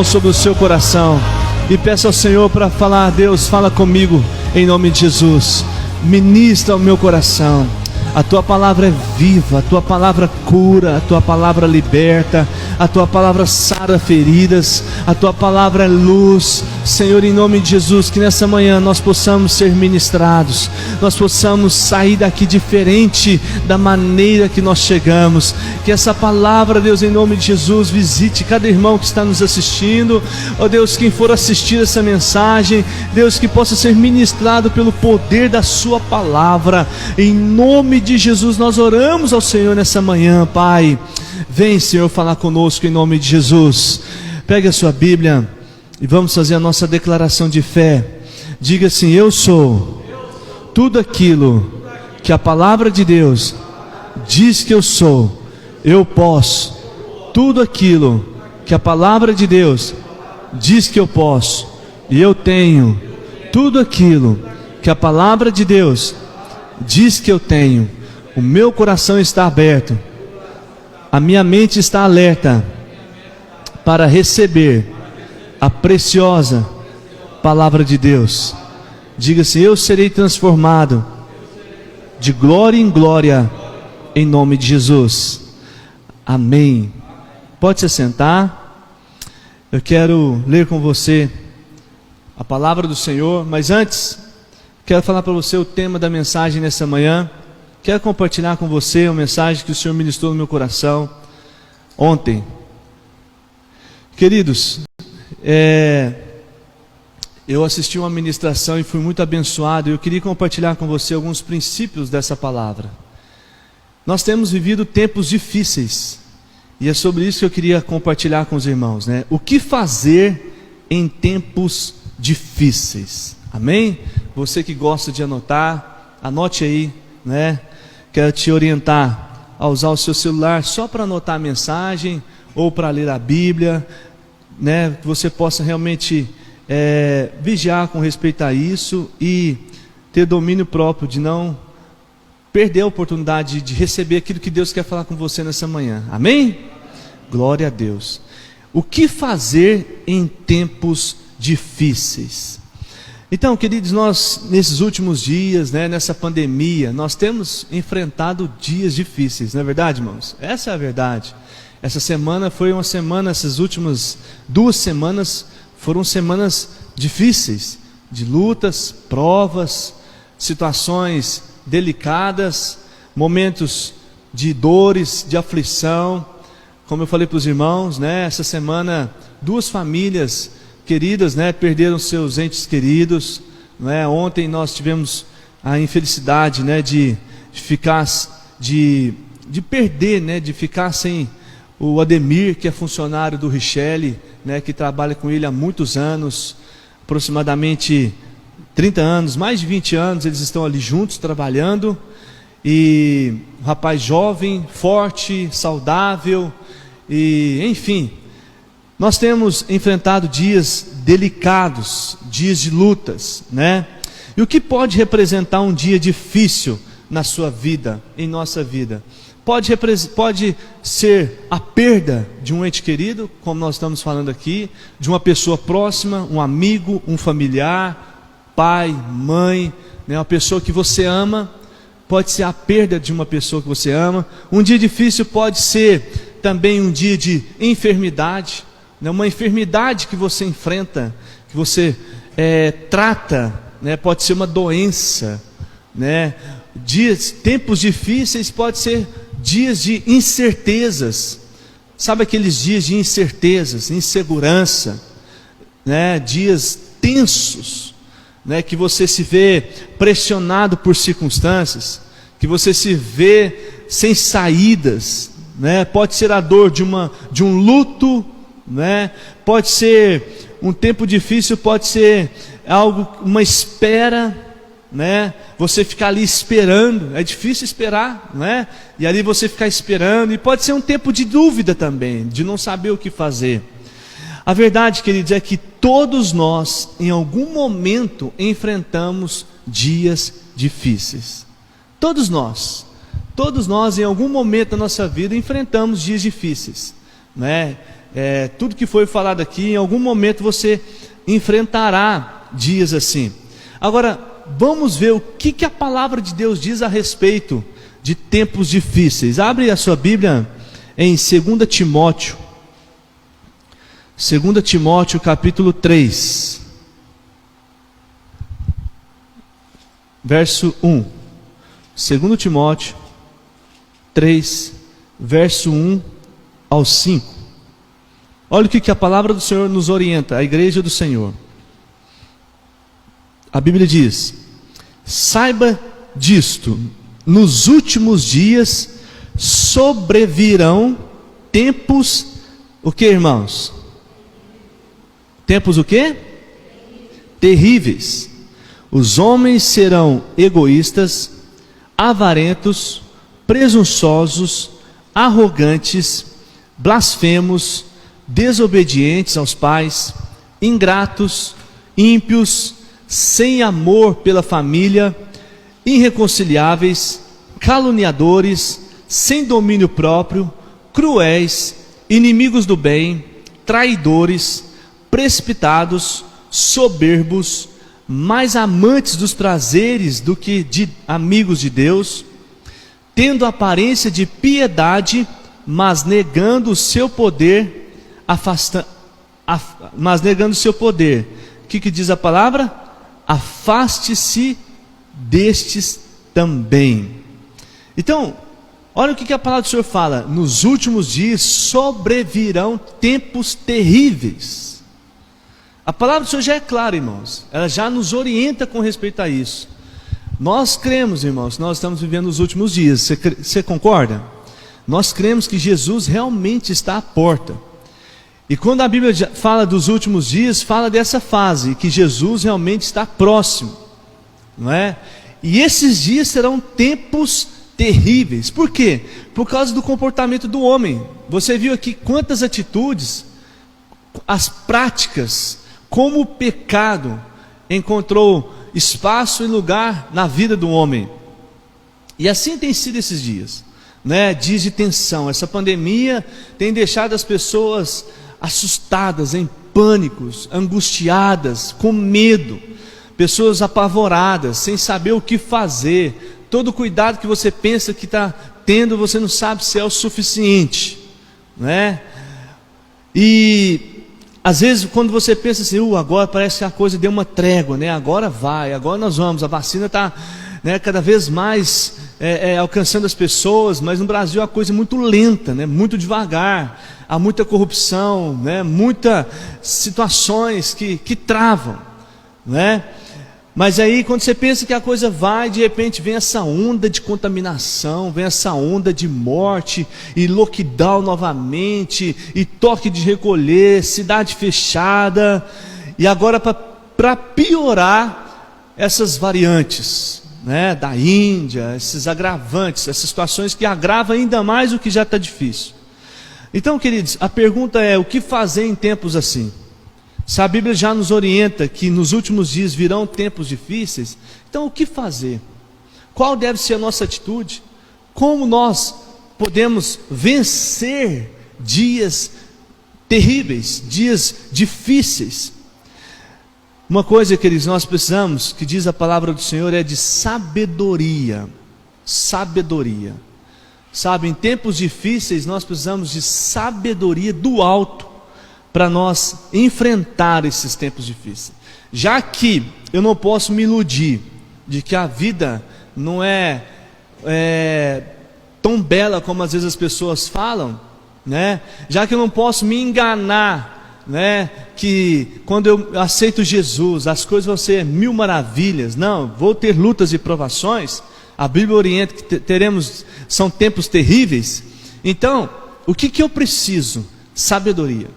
Sobre o seu coração e peça ao Senhor para falar: Deus, fala comigo em nome de Jesus, ministra o meu coração. A tua palavra é viva, a tua palavra cura, a tua palavra liberta, a tua palavra sara feridas, a tua palavra é luz. Senhor, em nome de Jesus, que nessa manhã nós possamos ser ministrados, nós possamos sair daqui diferente da maneira que nós chegamos. Que essa palavra, Deus, em nome de Jesus, visite cada irmão que está nos assistindo. Ó Deus, quem for assistir essa mensagem, Deus, que possa ser ministrado pelo poder da sua palavra. Em nome de Jesus nós oramos ao Senhor nessa manhã, Pai. Vem, Senhor, falar conosco em nome de Jesus. Pegue a sua Bíblia e vamos fazer a nossa declaração de fé. Diga assim: eu sou tudo aquilo que a palavra de Deus diz que eu sou. Eu posso tudo aquilo que a palavra de Deus diz que eu posso. E eu tenho tudo aquilo que a palavra de Deus diz que eu tenho. O meu coração está aberto, a minha mente está alerta para receber a preciosa palavra de Deus. Diga-se: eu serei transformado de glória em glória em nome de Jesus. Amém. Pode se sentar. Eu quero ler com você a palavra do Senhor, mas antes quero falar para você o tema da mensagem nessa manhã. Quero compartilhar com você uma mensagem que o Senhor ministrou no meu coração ontem. Queridos, eu assisti uma ministração e fui muito abençoado. Eu queria compartilhar com você alguns princípios dessa palavra. Nós temos vivido tempos difíceis, e é sobre isso que eu queria compartilhar com os irmãos, né? O que fazer em tempos difíceis? Amém? Você que gosta de anotar, anote aí, né? Quero te orientar a usar o seu celular só para anotar a mensagem ou para ler a Bíblia, né? Que você possa realmente vigiar com respeito a isso e ter domínio próprio de não perder a oportunidade de receber aquilo que Deus quer falar com você nessa manhã. Amém? Glória a Deus. O que fazer em tempos difíceis? Então, queridos, nós nesses últimos dias, né, nessa pandemia, nós temos enfrentado dias difíceis, não é verdade, irmãos? Essa é a verdade. Essa semana foi uma semana, essas últimas 2 semanas foram semanas difíceis, de lutas, provas, situações delicadas, momentos de dores, de aflição. Como eu falei para os irmãos, né, essa semana 2 famílias queridas, né, perderam seus entes queridos, né? Ontem nós tivemos a infelicidade, né, de ficar, de perder, né, de ficar sem o Ademir, que é funcionário do Richelle, né, que trabalha com ele há muitos anos, aproximadamente 30 anos, mais de 20 anos eles estão ali juntos trabalhando. E um rapaz jovem, forte, saudável, e enfim, nós temos enfrentado dias delicados, dias de lutas, né? E o que pode representar um dia difícil na sua vida, em nossa vida? Pode ser a perda de um ente querido, como nós estamos falando aqui, de uma pessoa próxima, um amigo, um familiar, pai, mãe, né? Uma pessoa que você ama. Pode ser a perda de uma pessoa que você ama. Um dia difícil pode ser também um dia de enfermidade, né? Uma enfermidade que você enfrenta, que você trata, né? Pode ser uma doença, né? Tempos difíceis pode ser dias de incertezas. Sabe aqueles dias de incertezas, insegurança, né? Dias tensos, né? Que você se vê pressionado por circunstâncias, que você se vê sem saídas, né? Pode ser a dor de um luto, né? Pode ser um tempo difícil, pode ser algo, uma espera, né? Você ficar ali esperando, é difícil esperar, né? E ali você ficar esperando, e pode ser um tempo de dúvida também, de não saber o que fazer. A verdade, queridos, é que todos nós, em algum momento, enfrentamos dias difíceis. Todos nós, em algum momento da nossa vida, enfrentamos dias difíceis, né? tudo que foi falado aqui, em algum momento você enfrentará dias assim. Agora, vamos ver o que a palavra de Deus diz a respeito de tempos difíceis. Abre a sua Bíblia em 2 Timóteo. 2 Timóteo capítulo 3. Verso 1. 2 Timóteo 3, verso 1 ao 5. Olha o que a palavra do Senhor nos orienta, a igreja do Senhor. A Bíblia diz: saiba disto, nos últimos dias sobrevirão tempos, o que, irmãos? Tempos o quê? Terríveis. Os homens serão egoístas, avarentos, presunçosos, arrogantes, blasfemos, desobedientes aos pais, ingratos, ímpios, sem amor pela família, irreconciliáveis, caluniadores, sem domínio próprio, cruéis, inimigos do bem, traidores, precipitados, soberbos, mais amantes dos prazeres do que de amigos de Deus, tendo aparência de piedade, mas negando o seu poder, mas negando o seu poder. O que diz a palavra? Afaste-se destes também. Então, olha o que a palavra do Senhor fala: nos últimos dias sobrevirão tempos terríveis. A palavra do Senhor já é clara, irmãos, ela já nos orienta com respeito a isso. Nós cremos, irmãos, nós estamos vivendo os últimos dias. Você concorda? Nós cremos que Jesus realmente está à porta. E quando a Bíblia fala dos últimos dias, fala dessa fase, que Jesus realmente está próximo, não é? E esses dias serão tempos terríveis. Por quê? Por causa do comportamento do homem. Você viu aqui quantas atitudes, as práticas, como o pecado encontrou espaço e lugar na vida do homem. E assim tem sido esses dias, né? Dias de tensão. Essa pandemia tem deixado as pessoas assustadas, em pânicos, angustiadas, com medo, pessoas apavoradas, sem saber o que fazer. Todo cuidado que você pensa que está tendo, você não sabe se é o suficiente, né? E às vezes quando você pensa assim, agora parece que a coisa deu uma trégua, né? Agora vai, agora nós vamos, a vacina está, né, cada vez mais alcançando as pessoas, mas no Brasil a coisa é muito lenta, né? Muito devagar, há muita corrupção, né? Muitas situações que travam, né? Mas aí quando você pensa que a coisa vai, de repente vem essa onda de contaminação, vem essa onda de morte, e lockdown novamente, e toque de recolher, cidade fechada, e agora para piorar essas variantes, né, da Índia, esses agravantes, essas situações que agravam ainda mais o que já está difícil. Então, queridos, a pergunta é: o que fazer em tempos assim? Se a Bíblia já nos orienta que nos últimos dias virão tempos difíceis, então o que fazer? Qual deve ser a nossa atitude? Como nós podemos vencer dias terríveis, dias difíceis? Uma coisa, queridos, nós precisamos, que diz a palavra do Senhor, é de sabedoria. Sabedoria. Sabe, em tempos difíceis nós precisamos de sabedoria do alto, para nós enfrentar esses tempos difíceis. Já que eu não posso me iludir de que a vida não é tão bela como às vezes as pessoas falam, né? Já que eu não posso me enganar, né, que quando eu aceito Jesus as coisas vão ser mil maravilhas. Não, vou ter lutas e provações. A Bíblia orienta que são tempos terríveis. Então, o que eu preciso? Sabedoria.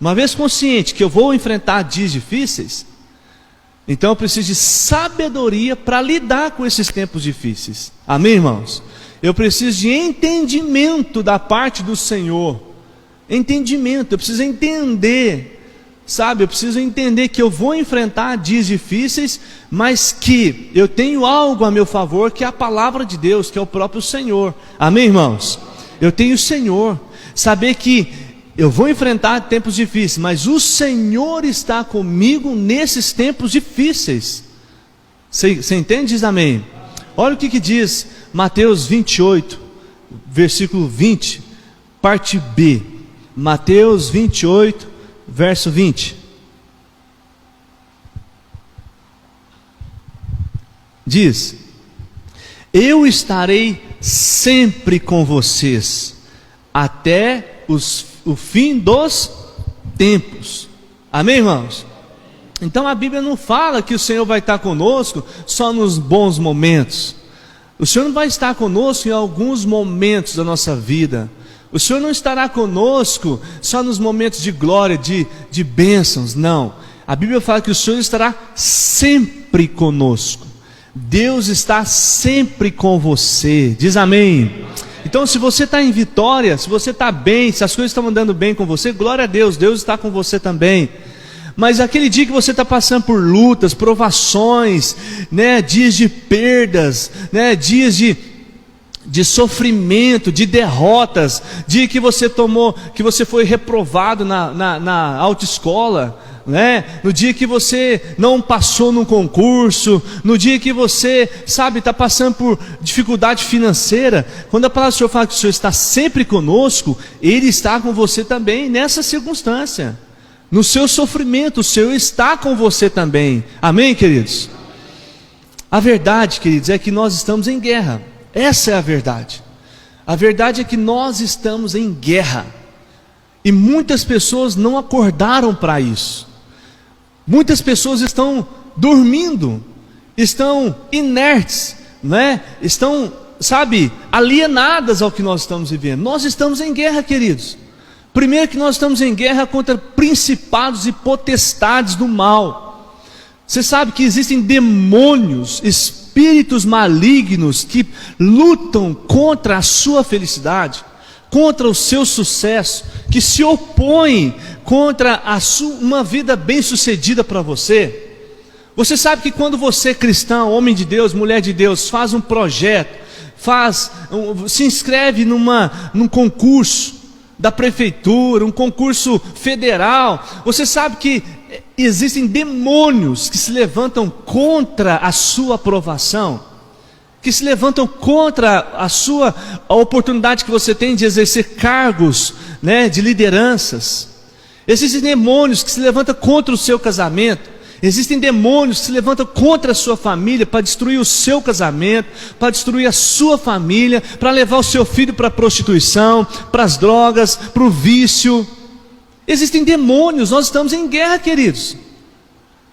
Uma vez consciente que eu vou enfrentar dias difíceis, então eu preciso de sabedoria para lidar com esses tempos difíceis. Amém, irmãos? Eu preciso de entendimento da parte do Senhor. Entendimento, eu preciso entender, sabe? Eu preciso entender que eu vou enfrentar dias difíceis, mas que eu tenho algo a meu favor, que é a palavra de Deus, que é o próprio Senhor. Amém, irmãos? Eu tenho o Senhor. Saber que eu vou enfrentar tempos difíceis, mas o Senhor está comigo nesses tempos difíceis. Você entende? Diz amém. Olha o que diz Mateus 28, versículo 20, parte B. Mateus 28, verso 20. Diz: eu estarei sempre com vocês, até o fim dos tempos. Amém, irmãos? Então a Bíblia não fala que o Senhor vai estar conosco só nos bons momentos. O Senhor não vai estar conosco em alguns momentos da nossa vida. O Senhor não estará conosco só nos momentos de glória, de bênçãos. Não, a Bíblia fala que o Senhor estará sempre conosco. Deus está sempre com você. Diz amém. Então, se você está em vitória, se você está bem, se as coisas estão andando bem com você, glória a Deus, Deus está com você também. Mas aquele dia que você está passando por lutas, provações, né, dias de perdas, né, dias de sofrimento, de derrotas, dia que você foi reprovado na autoescola, né? No dia que você não passou num concurso, no dia que você, está passando por dificuldade financeira, quando a palavra do Senhor fala que o Senhor está sempre conosco, Ele está com você também nessa circunstância, no seu sofrimento, o Senhor está com você também. Amém, queridos? A verdade, queridos, é que nós estamos em guerra. Essa é a verdade. A verdade é que nós estamos em guerra, e muitas pessoas não acordaram para isso. Muitas pessoas estão dormindo, estão inertes, né? Estão, alienadas ao que nós estamos vivendo. Nós estamos em guerra, queridos. Primeiro que nós estamos em guerra contra principados e potestades do mal. Você sabe que existem demônios, espíritos malignos que lutam contra a sua felicidade, contra o seu sucesso, que se opõem contra uma vida bem-sucedida para você. Você sabe que quando você, cristão, homem de Deus, mulher de Deus, faz um projeto, se inscreve num concurso da prefeitura, um concurso federal, você sabe que existem demônios que se levantam contra a sua aprovação, que se levantam contra a oportunidade que você tem de exercer cargos, né, de lideranças. Existem demônios que se levantam contra o seu casamento. Existem demônios que se levantam contra a sua família, para destruir o seu casamento, para destruir a sua família, para levar o seu filho para a prostituição, para as drogas, para o vício. Existem demônios. Nós estamos em guerra, queridos.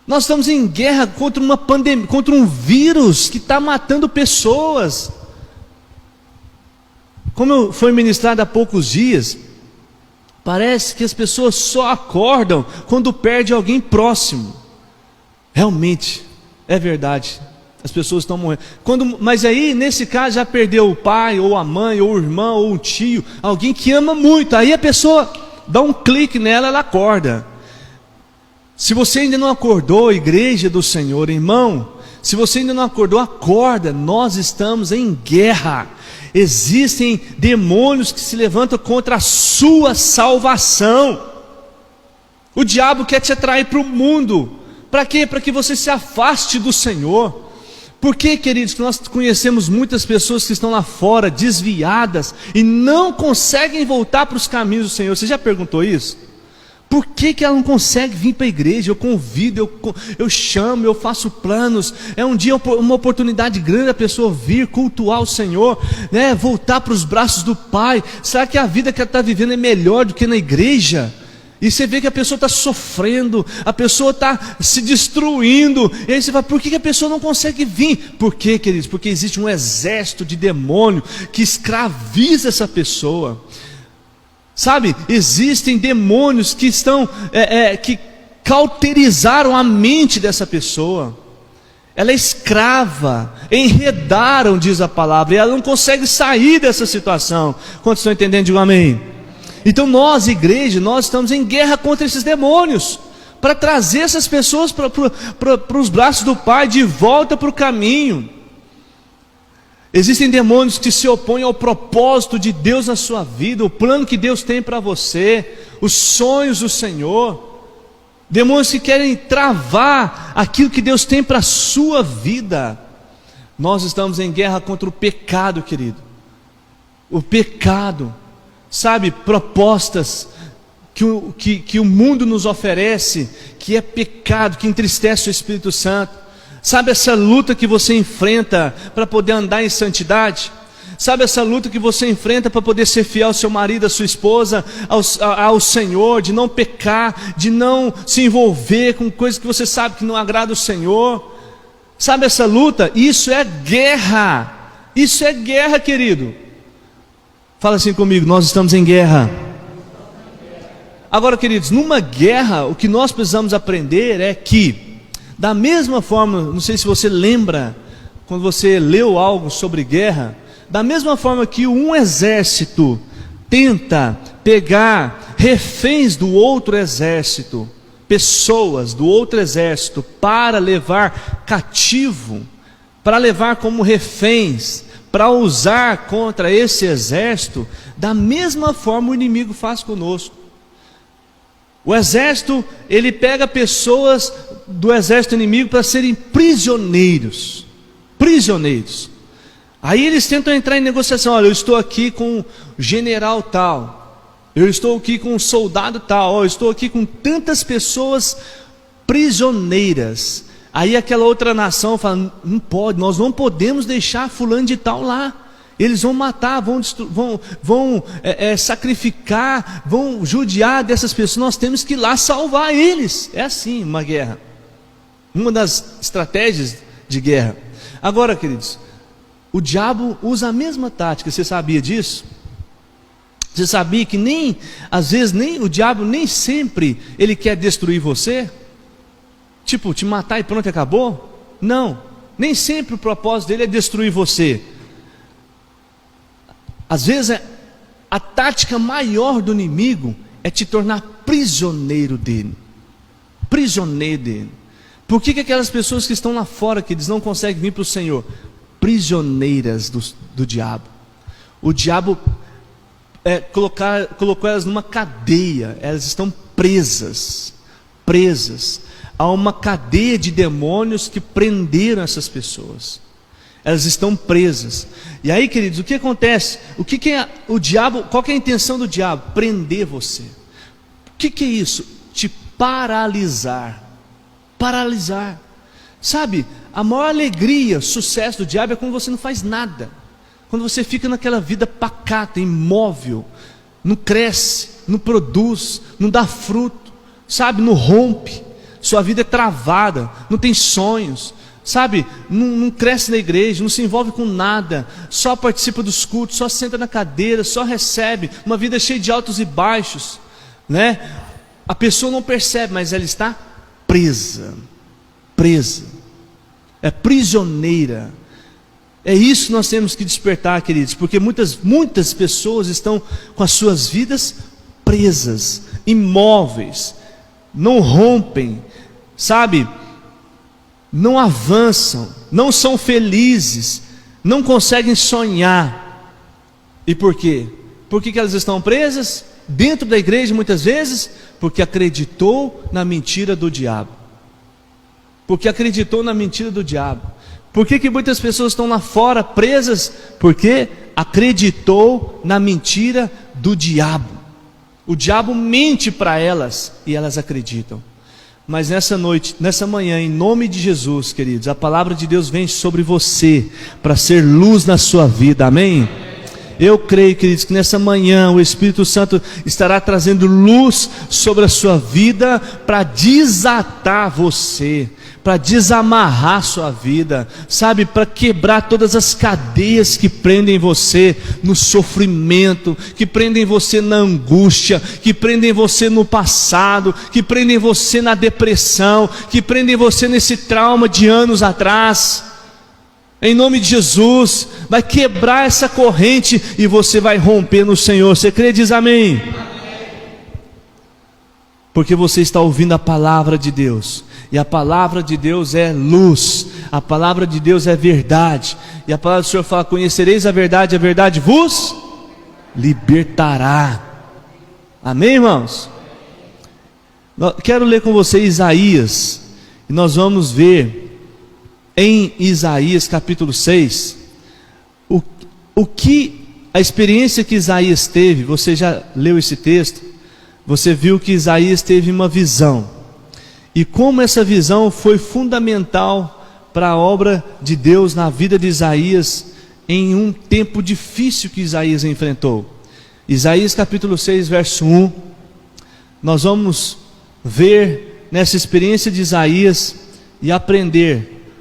Nós estamos em guerra contra uma pandemia, contra um vírus que está matando pessoas. Como foi ministrado há poucos dias, parece que as pessoas só acordam quando perde alguém próximo. Realmente, é verdade, as pessoas estão morrendo. Mas aí, nesse caso, já perdeu o pai, ou a mãe, ou o irmão, ou um tio, alguém que ama muito. Aí a pessoa dá um clique nela, ela acorda. Se você ainda não acordou, igreja do Senhor, irmão, se você ainda não acordou, acorda. Nós estamos em guerra. Existem demônios que se levantam contra a sua salvação. O diabo quer te atrair para o mundo. Para quê? Para que você se afaste do Senhor. Por que, queridos, que nós conhecemos muitas pessoas que estão lá fora, desviadas, e não conseguem voltar para os caminhos do Senhor? Você já perguntou isso? Por que ela não consegue vir para a igreja? Eu convido, eu chamo, eu faço planos. É um dia uma oportunidade grande a pessoa vir cultuar o Senhor, né? Voltar para os braços do Pai. Será que a vida que ela está vivendo é melhor do que na igreja? E você vê que a pessoa está sofrendo, a pessoa está se destruindo. E aí você fala, por que a pessoa não consegue vir? Por quê, queridos? Porque existe um exército de demônio que escraviza essa pessoa. Existem demônios que que cauterizaram a mente dessa pessoa. Ela é escrava, enredaram, diz a palavra, e ela não consegue sair dessa situação. Quantos estão entendendo? Digam amém. Então nós, igreja, nós estamos em guerra contra esses demônios, para trazer essas pessoas para os braços do Pai, de volta para o caminho. Existem demônios que se opõem ao propósito de Deus na sua vida, o plano que Deus tem para você, os sonhos do Senhor. Demônios que querem travar aquilo que Deus tem para a sua vida. Nós estamos em guerra contra o pecado, querido. O pecado, sabe, propostas que o mundo nos oferece, que é pecado, que entristece o Espírito Santo. Sabe essa luta que você enfrenta para poder andar em santidade? Sabe essa luta que você enfrenta para poder ser fiel ao seu marido, à sua esposa, ao Senhor, de não pecar, de não se envolver com coisas que você sabe que não agrada o Senhor? Sabe essa luta? Isso é guerra. Isso é guerra, querido. Fala assim comigo: nós estamos em guerra. Agora, queridos, numa guerra, o que nós precisamos aprender é que, da mesma forma, não sei se você lembra, quando você leu algo sobre guerra, da mesma forma que um exército tenta pegar reféns do outro exército, pessoas do outro exército, para levar cativo, para levar como reféns, para usar contra esse exército, da mesma forma o inimigo faz conosco. O exército, ele pega pessoas do exército inimigo para serem prisioneiros. Prisioneiros. Aí eles tentam entrar em negociação. Olha, eu estou aqui com o general tal, eu estou aqui com um soldado tal, eu estou aqui com tantas pessoas prisioneiras. Aí aquela outra nação fala: não pode, nós não podemos deixar fulano de tal lá. Eles vão matar, vão sacrificar, vão judiar dessas pessoas. Nós temos que ir lá salvar eles. É assim uma guerra, uma das estratégias de guerra. Agora, queridos, o diabo usa a mesma tática. Você sabia disso? Você sabia que às vezes o diabo nem sempre ele quer destruir você? Tipo, te matar e pronto, acabou? Não, nem sempre o propósito dele é destruir você. Às vezes a tática maior do inimigo é te tornar prisioneiro dele. Prisioneiro dele. Por que aquelas pessoas que estão lá fora, que eles não conseguem vir para o Senhor? Prisioneiras do diabo. O diabo colocou elas numa cadeia. Elas estão presas. Há uma cadeia de demônios que prenderam essas pessoas. Elas estão presas. E aí, queridos, o que acontece? O que é o diabo? Qual que é a intenção do diabo? Prender você. O que é isso? Te paralisar. Paralisar. Sabe, a maior alegria, sucesso do diabo é quando você não faz nada. Quando você fica naquela vida pacata, imóvel, não cresce, não produz, não dá fruto, sabe, não rompe. Sua vida é travada, não tem sonhos, sabe, não cresce na igreja, não se envolve com nada, só participa dos cultos, só senta na cadeira, só recebe, uma vida cheia de altos e baixos, né? A pessoa não percebe, mas ela está presa, é prisioneira. É isso que nós temos que despertar, queridos, porque muitas pessoas estão com as suas vidas presas, imóveis, não rompem, sabe, não avançam, não são felizes, não conseguem sonhar. E por quê? Por que elas estão presas? Dentro da igreja muitas vezes, porque acreditou na mentira do diabo. Porque acreditou na mentira do diabo. Por que muitas pessoas estão lá fora presas? Porque acreditou na mentira do diabo. O diabo mente para elas e elas acreditam. Mas nessa noite, nessa manhã, em nome de Jesus, queridos, a palavra de Deus vem sobre você para ser luz na sua vida, amém? Eu creio, queridos, que nessa manhã o Espírito Santo estará trazendo luz sobre a sua vida para desatar você, para desamarrar sua vida, sabe, para quebrar todas as cadeias que prendem você no sofrimento, que prendem você na angústia, que prendem você no passado, que prendem você na depressão, que prendem você nesse trauma de anos atrás. Em nome de Jesus, vai quebrar essa corrente e você vai romper no Senhor. Você crê? Diz amém. Porque você está ouvindo a palavra de Deus. E a palavra de Deus é luz. A palavra de Deus é verdade. E a palavra do Senhor fala: conhecereis a verdade vos libertará. Amém, irmãos? Quero ler com você Isaías. E nós vamos ver em Isaías capítulo 6 o que a experiência que Isaías teve. Você já leu esse texto? Você viu que Isaías teve uma visão, e como essa visão foi fundamental para a obra de Deus na vida de Isaías, em um tempo difícil que Isaías enfrentou. Isaías capítulo 6, verso 1, nós vamos ver nessa experiência de Isaías e aprender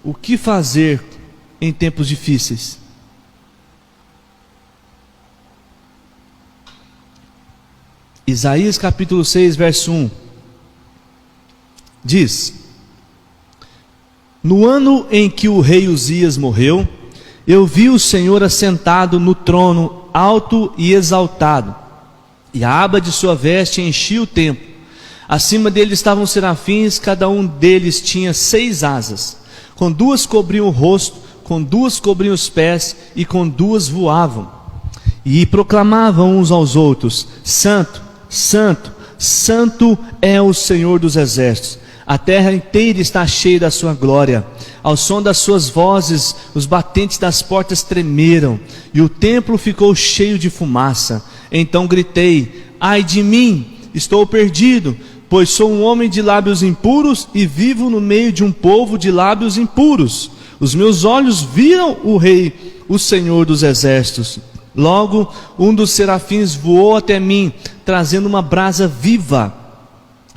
o que fazer em tempos difíceis. Isaías capítulo 6, verso 1 diz: no ano em que o rei Uzias morreu, eu vi o Senhor assentado no trono, alto e exaltado, e a aba de sua veste enchia o templo. Acima dele estavam serafins, cada um deles tinha 6 asas, com 2 cobriam o rosto, com 2 cobriam os pés, e com 2 voavam, e proclamavam uns aos outros: Santo, Santo, Santo é o Senhor dos exércitos, a terra inteira está cheia da sua glória. Ao som das suas vozes, os batentes das portas tremeram, e o templo ficou cheio de fumaça. Então gritei: ai de mim, estou perdido, pois sou um homem de lábios impuros, e vivo no meio de um povo de lábios impuros. Os meus olhos viram o Rei, o Senhor dos exércitos. Logo, um dos serafins voou até mim, trazendo uma brasa viva,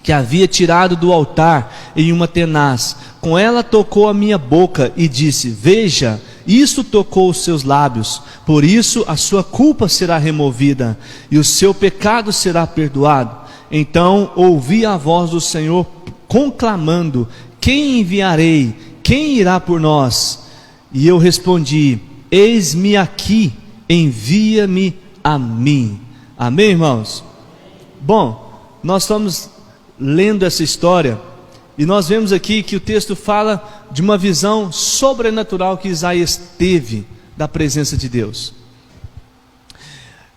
que havia tirado do altar em uma tenaz. Com ela tocou a minha boca e disse: veja, isso tocou os seus lábios, por isso a sua culpa será removida, e o seu pecado será perdoado. Então ouvi a voz do Senhor conclamando: quem enviarei? Quem irá por nós? E eu respondi: eis-me aqui, envia-me a mim. Amém, irmãos? Bom, nós estamos lendo essa história, e nós vemos aqui que o texto fala de uma visão sobrenatural que Isaías teve da presença de Deus.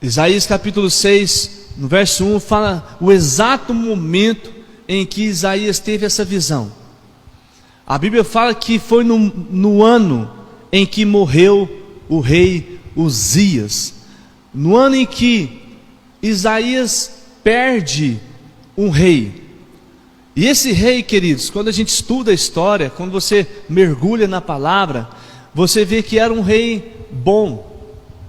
Isaías capítulo 6, no verso 1, fala o exato momento em que Isaías teve essa visão. A Bíblia fala que foi no ano em que morreu o rei Uzias, no ano em que Isaías perde um rei. E esse rei, queridos, quando a gente estuda a história, quando você mergulha na palavra, você vê que era um rei bom,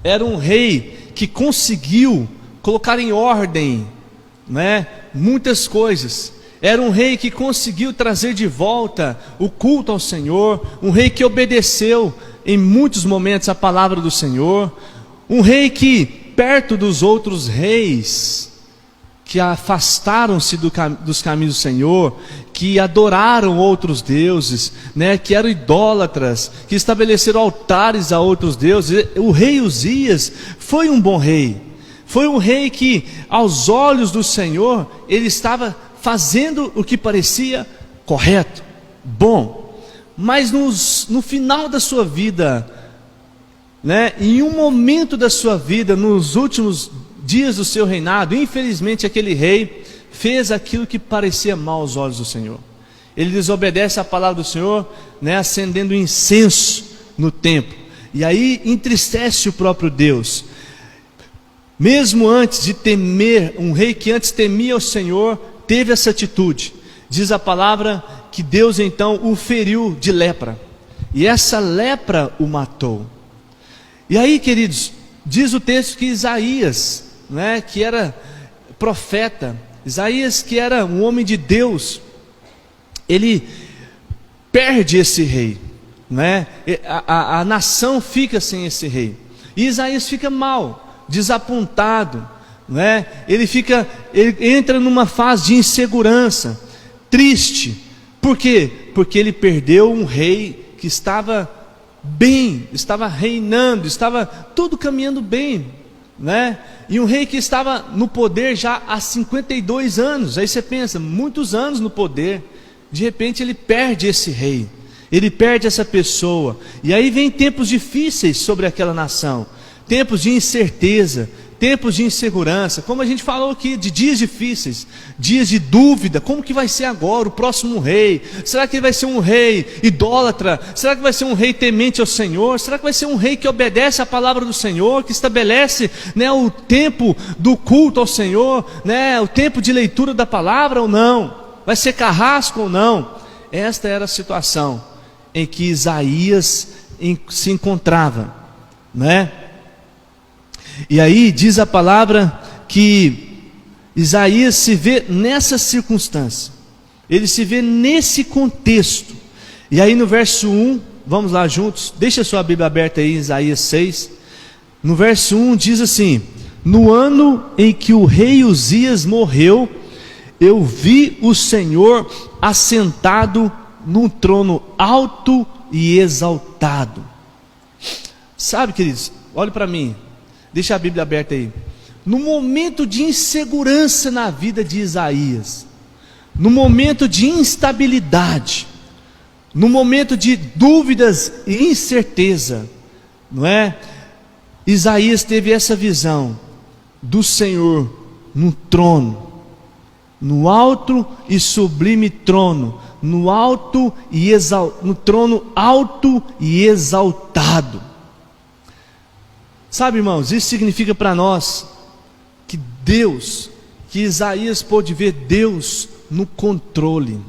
era um rei que conseguiu colocar em ordem, muitas coisas. Era um rei que conseguiu trazer de volta o culto ao Senhor, um rei que obedeceu em muitos momentos a palavra do Senhor, um rei que, perto dos outros reis que afastaram-se dos caminhos do Senhor, que adoraram outros deuses, que eram idólatras, que estabeleceram altares a outros deuses, o rei Uzias foi um bom rei, foi um rei que, aos olhos do Senhor, ele estava fazendo o que parecia correto, bom, mas no final da sua vida, em um momento da sua vida, nos últimos dias do seu reinado, infelizmente aquele rei fez aquilo que parecia mal aos olhos do Senhor. Ele desobedece à palavra do Senhor, acendendo incenso no templo, e aí entristece o próprio Deus. Mesmo antes de temer, um rei que antes temia o Senhor, teve essa atitude. Diz a palavra que Deus então o feriu de lepra, e essa lepra o matou. E aí, queridos, diz o texto que Isaías, que era profeta, Isaías, que era um homem de Deus, ele perde esse rei, a nação fica sem esse rei, e Isaías fica mal, desapontado, ele entra numa fase de insegurança, triste. Por quê? Porque ele perdeu um rei que estava bem, estava reinando, estava tudo caminhando bem, né? E um rei que estava no poder já há 52 anos. Aí você pensa, muitos anos no poder. De repente ele perde esse rei, ele perde essa pessoa. E aí vem tempos difíceis sobre aquela nação, tempos de incerteza, tempos de insegurança, como a gente falou aqui, de dias difíceis, dias de dúvida. Como que vai ser agora o próximo rei? Será que ele vai ser um rei idólatra? Será que vai ser um rei temente ao Senhor? Será que vai ser um rei que obedece à palavra do Senhor, que estabelece, né, o tempo do culto ao Senhor, né, o tempo de leitura da palavra ou não? Vai ser carrasco ou não? Esta era a situação em que Isaías se encontrava, né? E aí diz a palavra que Isaías se vê nessa circunstância, ele se vê nesse contexto. E aí no verso 1, vamos lá juntos, deixa a sua Bíblia aberta aí, Isaías 6. No verso 1 diz assim: no ano em que o rei Uzias morreu, eu vi o Senhor assentado num trono alto e exaltado. Sabe, queridos, olhe para mim, deixa a Bíblia aberta aí. No momento de insegurança na vida de Isaías, no momento de instabilidade, no momento de dúvidas e incerteza, não é? Isaías teve essa visão do Senhor no trono, no alto e sublime trono, no trono alto e exaltado. Sabe, irmãos, isso significa para nós que Deus, que Isaías pôde ver Deus no controle.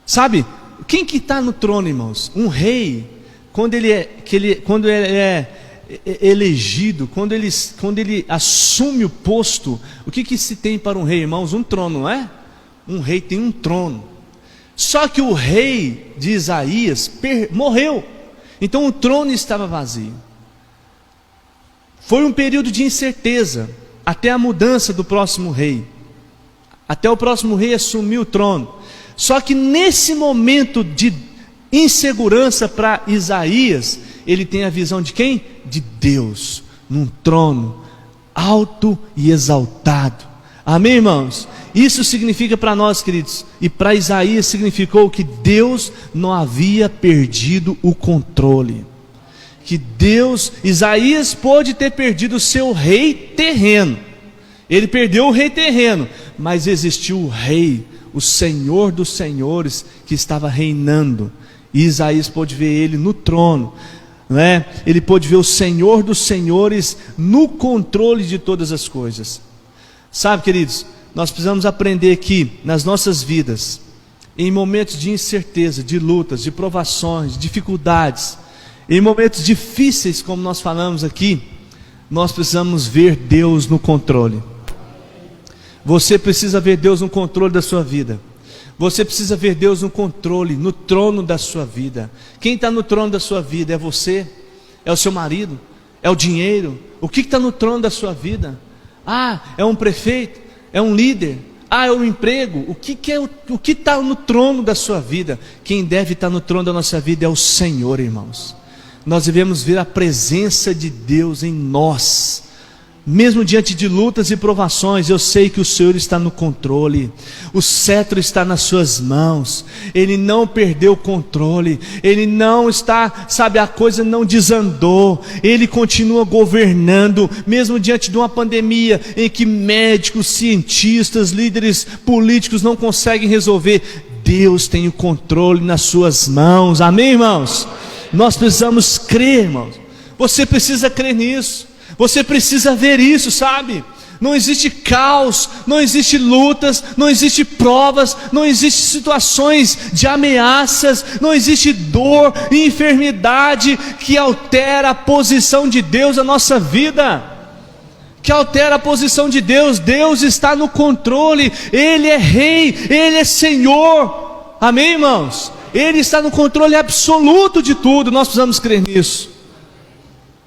Sabe, quem que está no trono, irmãos? Um rei, quando ele é elegido, quando ele assume o posto, o que se tem para um rei, irmãos? Um trono, não é? Um rei tem um trono. Só que o rei de Isaías morreu, então o trono estava vazio. Foi um período de incerteza, até a mudança do próximo rei, até o próximo rei assumir o trono. Só que nesse momento de insegurança para Isaías, ele tem a visão de quem? De Deus, num trono alto e exaltado. Amém, irmãos? Isso significa para nós, queridos, e para Isaías significou que Deus não havia perdido o controle. Que Isaías pôde ter perdido o seu rei terreno, ele perdeu o rei terreno, mas existiu o rei, o Senhor dos senhores, que estava reinando, e Isaías pôde ver ele no trono, né? Ele pôde ver o Senhor dos senhores no controle de todas as coisas. Sabe, queridos, nós precisamos aprender que nas nossas vidas, em momentos de incerteza, de lutas, de provações, de dificuldades, em momentos difíceis, como nós falamos aqui, nós precisamos ver Deus no controle. Você precisa ver Deus no controle da sua vida. Você precisa ver Deus no controle, no trono da sua vida. Quem está no trono da sua vida é você, é o seu marido, é o dinheiro. O que está no trono da sua vida? Ah, é um prefeito, é um líder. Ah, é um emprego. O que está no trono da sua vida? Quem deve estar no trono da nossa vida é o Senhor, irmãos. Nós devemos ver a presença de Deus em nós, mesmo diante de lutas e provações. Eu sei que o Senhor está no controle, o cetro está nas suas mãos, Ele não perdeu o controle, Ele não está, sabe, a coisa não desandou, Ele continua governando, mesmo diante de uma pandemia, em que médicos, cientistas, líderes políticos não conseguem resolver. Deus tem o controle nas suas mãos, amém, irmãos? Nós precisamos crer, irmãos, você precisa crer nisso. Você precisa ver isso, sabe? Não existe caos, não existe lutas, não existe provas, não existe situações de ameaças, não existe dor e enfermidade que altera a posição de Deus na nossa vida, que altera a posição de Deus. Deus está no controle, Ele é Rei, Ele é Senhor, amém, irmãos? Ele está no controle absoluto de tudo. Nós precisamos crer nisso.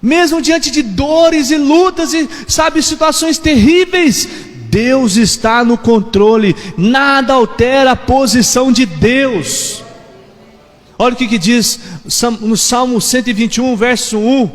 Mesmo diante de dores e lutas e, sabe, situações terríveis, Deus está no controle. Nada altera a posição de Deus. Olha o que diz no Salmo 121, verso 1.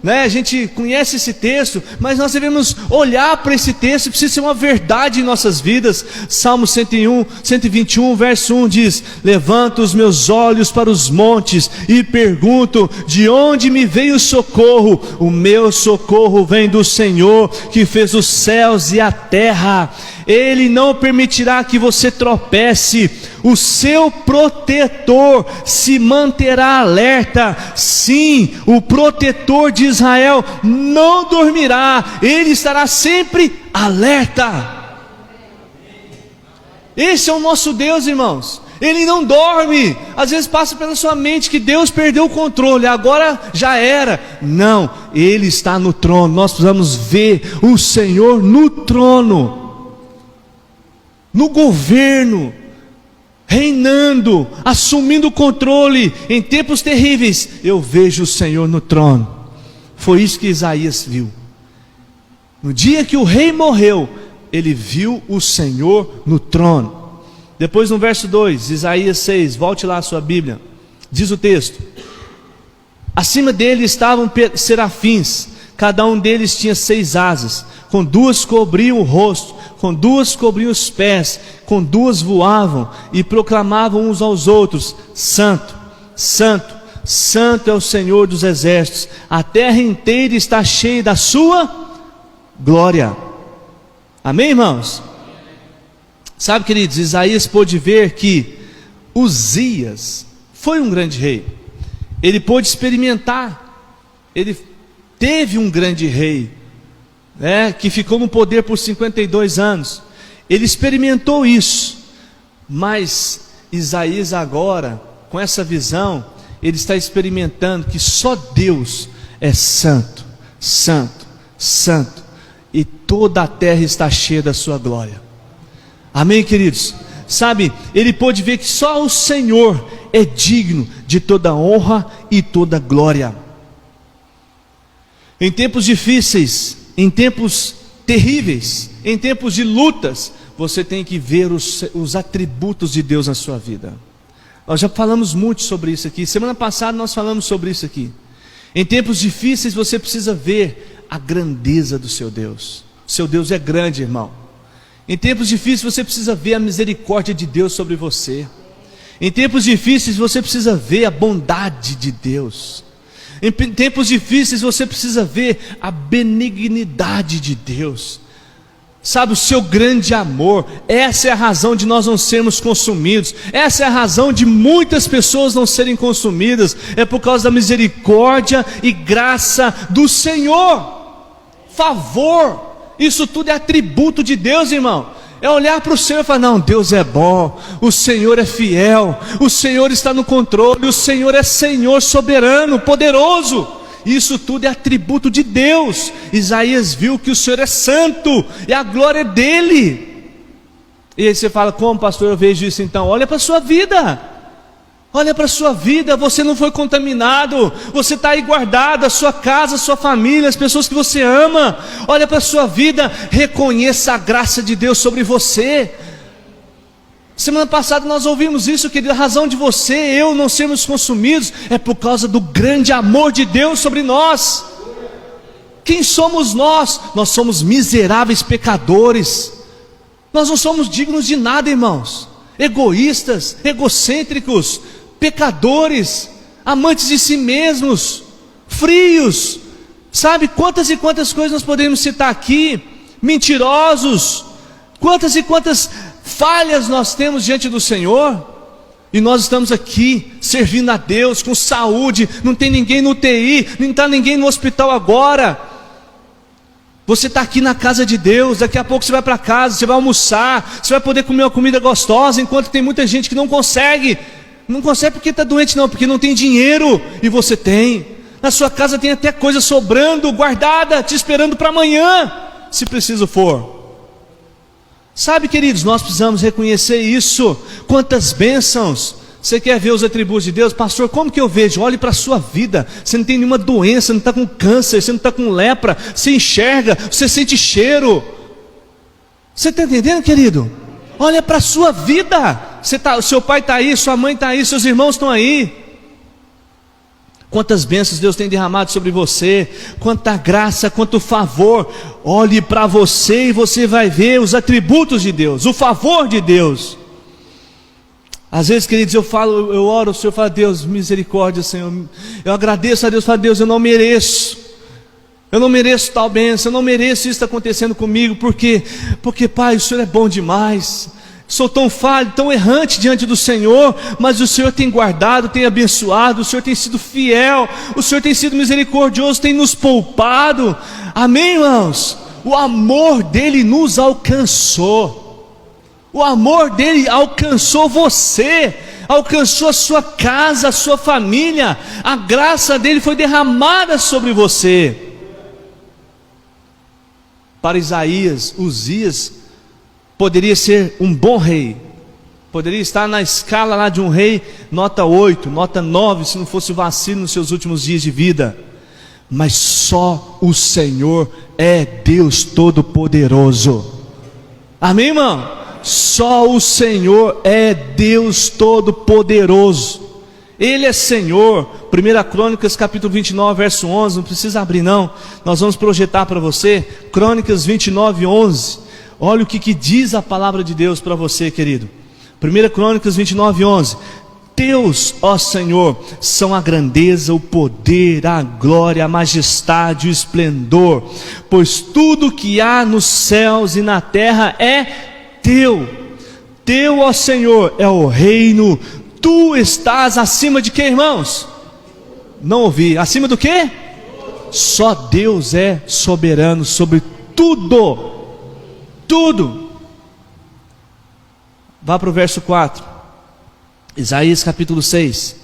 né? A gente conhece esse texto, mas nós devemos olhar para esse texto, precisa ser uma verdade em nossas vidas. Salmo 121, verso 1 diz: levanto os meus olhos para os montes e pergunto, de onde me veio o socorro? O meu socorro vem do Senhor, que fez os céus e a terra. Ele não permitirá que você tropece, o seu protetor se manterá alerta. Sim, o protetor de Israel não dormirá, ele estará sempre alerta. Esse é o nosso Deus, irmãos. Ele não dorme. Às vezes passa pela sua mente que Deus perdeu o controle, agora já era. Não, Ele está no trono. Nós precisamos ver o Senhor no trono, no governo, reinando, assumindo o controle. Em tempos terríveis, eu vejo o Senhor no trono. Foi isso que Isaías viu. No dia que o rei morreu, ele viu o Senhor no trono. Depois no verso 2, Isaías 6, volte lá a sua Bíblia, diz o texto: acima dele estavam serafins, cada um deles tinha 6 asas, com 2 cobriam o rosto, com 2 cobriam os pés, com 2 voavam, e proclamavam uns aos outros: Santo, Santo, Santo é o Senhor dos exércitos, a terra inteira está cheia da sua glória. Amém, irmãos? Sabe, queridos, Isaías pôde ver que Uzias foi um grande rei. Ele pôde experimentar, ele teve um grande rei, né, que ficou no poder por 52 anos. Ele experimentou isso. Mas Isaías agora, com essa visão, ele está experimentando que só Deus é santo, santo, santo, e toda a terra está cheia da sua glória. Amém, queridos? Sabe, ele pôde ver que só o Senhor é digno de toda honra e toda glória. Em tempos difíceis, em tempos terríveis, em tempos de lutas, você tem que ver os atributos de Deus na sua vida. Nós já falamos muito sobre isso aqui. Semana passada nós falamos sobre isso aqui. Em tempos difíceis você precisa ver a grandeza do seu Deus. O seu Deus é grande, irmão. Em tempos difíceis você precisa ver a misericórdia de Deus sobre você. Em tempos difíceis você precisa ver a bondade de Deus. Em tempos difíceis você precisa ver a benignidade de Deus. Sabe, o seu grande amor. Essa é a razão de nós não sermos consumidos. Essa é a razão de muitas pessoas não serem consumidas. É por causa da misericórdia e graça do Senhor. Favor. Isso tudo é atributo de Deus, irmão. É olhar para o Senhor e falar: não, Deus é bom, o Senhor é fiel, o Senhor está no controle, o Senhor é Senhor soberano, poderoso. Isso tudo é atributo de Deus. Isaías viu que o Senhor é santo e a glória é dele. E aí você fala: como, pastor, eu vejo isso? Então olha para a sua vida. Olha para a sua vida, você não foi contaminado, você está aí guardado, a sua casa, a sua família, as pessoas que você ama. Olha para a sua vida, reconheça a graça de Deus sobre você. Semana passada nós ouvimos isso, querido. A razão de você, eu não sermos consumidos é por causa do grande amor de Deus sobre nós. Quem somos nós? Nós somos miseráveis pecadores. Nós não somos dignos de nada, irmãos. Egoístas, egocêntricos, pecadores, amantes de si mesmos, frios. Sabe quantas e quantas coisas nós podemos citar aqui? Mentirosos. Quantas e quantas falhas nós temos diante do Senhor. E nós estamos aqui servindo a Deus com saúde. Não tem ninguém no UTI, não está ninguém no hospital agora. Você está aqui na casa de Deus. Daqui a pouco você vai para casa, você vai almoçar, você vai poder comer uma comida gostosa, enquanto tem muita gente que não consegue. Não consegue porque está doente, não, porque não tem dinheiro. E você tem. Na sua casa tem até coisa sobrando, guardada, te esperando para amanhã, se preciso for. Sabe, queridos, nós precisamos reconhecer isso. Quantas bênçãos. Você quer ver os atributos de Deus? Pastor, como que eu vejo? Olhe para a sua vida. Você não tem nenhuma doença, não está com câncer, você não está com lepra, você enxerga, você sente cheiro. Você está entendendo, querido? Olha para a sua vida. O seu pai está aí, sua mãe está aí, seus irmãos estão aí. Quantas bênçãos Deus tem derramado sobre você, quanta graça, quanto favor. Olhe para você e você vai ver os atributos de Deus, o favor de Deus. Às vezes, queridos, eu oro, o Senhor fala: Deus, misericórdia, Senhor. Eu agradeço a Deus, falo: Deus, eu não mereço tal bênção, eu não mereço isso acontecendo comigo. Por quê? Porque, Pai, o Senhor é bom demais. Sou tão falho, tão errante diante do Senhor, mas o Senhor tem guardado, tem abençoado, o Senhor tem sido fiel, o Senhor tem sido misericordioso, tem nos poupado. Amém, irmãos? O amor dele nos alcançou. O amor dele alcançou você, alcançou a sua casa, a sua família. A graça dele foi derramada sobre você. Para Isaías, Uzias poderia ser um bom rei, poderia estar na escala lá de um rei, nota 8, nota 9, se não fosse vacilo nos seus últimos dias de vida. Mas só o Senhor é Deus Todo-Poderoso. Amém, irmão? Só o Senhor é Deus Todo-Poderoso. Ele é Senhor. 1 Crônicas capítulo 29, verso 11, não precisa abrir não, nós vamos projetar para você, Crônicas 29, 11, olha o que diz a palavra de Deus para você, querido. 1 Crônicas 29, 11, Teus, ó Senhor, são a grandeza, o poder, a glória, a majestade, o esplendor, pois tudo que há nos céus e na terra é Teu. Teu, ó Senhor, é o reino. Tu estás acima de quê, irmãos? Não ouvi. Acima do quê? Só Deus é soberano sobre tudo. Tudo. Vá para o verso 4. Isaías capítulo 6.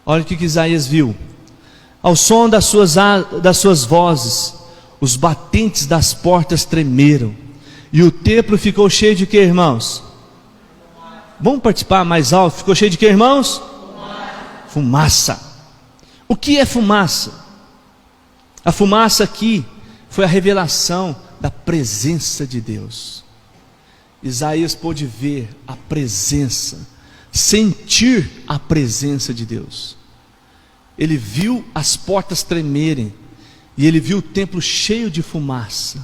Olha o que Isaías viu. Ao som das suas vozes, os batentes das portas tremeram, e o templo ficou cheio de quê, irmãos? Vamos participar mais alto? Ficou cheio de quê, irmãos? Fumaça. O que é fumaça? A fumaça aqui foi a revelação da presença de Deus. Isaías pôde ver a presença, sentir a presença de Deus. Ele viu as portas tremerem, e ele viu o templo cheio de fumaça.